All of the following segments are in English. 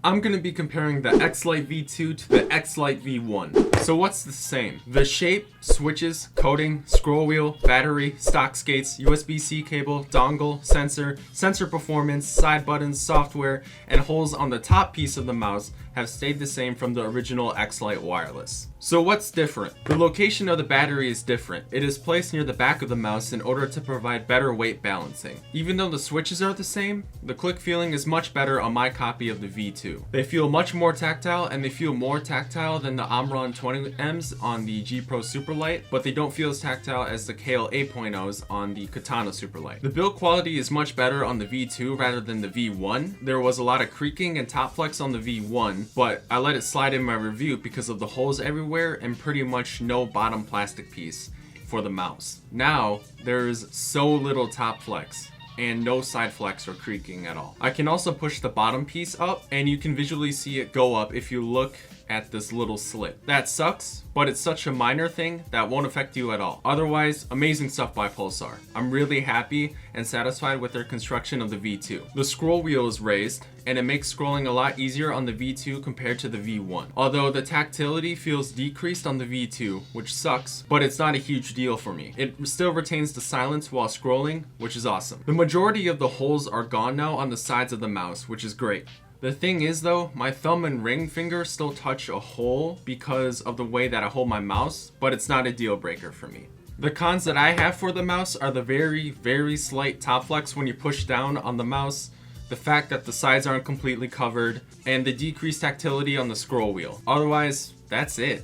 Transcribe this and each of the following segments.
I'm going to be comparing the Xlite V2 to the Xlite V1. So what's the same? The shape, switches, coating, scroll wheel, battery, stock skates, USB-C cable, dongle, sensor performance, side buttons, software, and holes on the top piece of the mouse have stayed the same from the original Xlite Wireless. So what's different? The location of the battery is different. It is placed near the back of the mouse in order to provide better weight balancing. Even though the switches are the same, the click feeling is much better on my copy of the V2. They feel much more tactile, and they feel more tactile than the Omron 20Ms on the G Pro SUPERLIGHT, but they don't feel as tactile as the KAILH 8.0s on the KATANA SUPERLIGHT. The build quality is much better on the V2 rather than the V1. There was a lot of creaking and top flex on the V1, but I let it slide in my review because of the holes everywhere and pretty much no bottom plastic piece for the mouse. Now, there's so little top flex and no side flex or creaking at all. I can also push the bottom piece up, and you can visually see it go up if you look at this little slit. That sucks, but it's such a minor thing that won't affect you at all. Otherwise, amazing stuff by Pulsar. I'm really happy and satisfied with their construction of the V2. The scroll wheel is raised, and it makes scrolling a lot easier on the V2 compared to the V1. Although the tactility feels decreased on the V2, which sucks, but it's not a huge deal for me. It still retains the silence while scrolling, which is awesome. The majority of the holes are gone now on the sides of the mouse, which is great. The thing is though, my thumb and ring finger still touch a hole because of the way that I hold my mouse, but it's not a deal breaker for me. The cons that I have for the mouse are the very slight top flex when you push down on the mouse, the fact that the sides aren't completely covered, and the decreased tactility on the scroll wheel. Otherwise, that's it.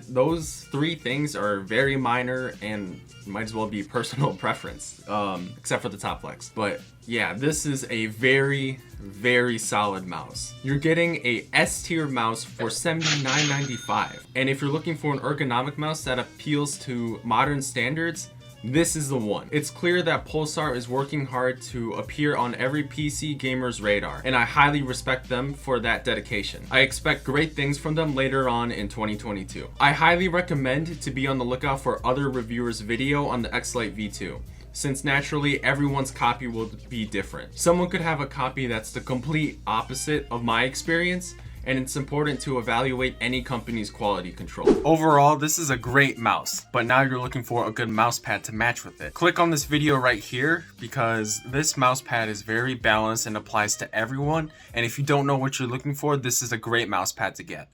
Those three things are very minor and might as well be personal preference, except for the top flex. But yeah, this is a very solid mouse. You're getting a S tier mouse for $79.95. And if you're looking for an ergonomic mouse that appeals to modern standards, this is the one. It's clear that Pulsar is working hard to appear on every PC gamer's radar, and I highly respect them for that dedication. I expect great things from them later on in 2022. I highly recommend to be on the lookout for other reviewers' video on the Xlite V2, since naturally everyone's copy will be different. Someone could have a copy that's the complete opposite of my experience, and it's important to evaluate any company's quality control. Overall, this is a great mouse, but now you're looking for a good mouse pad to match with it. Click on this video right here because this mouse pad is very balanced and applies to everyone, and if you don't know what you're looking for, this is a great mouse pad to get.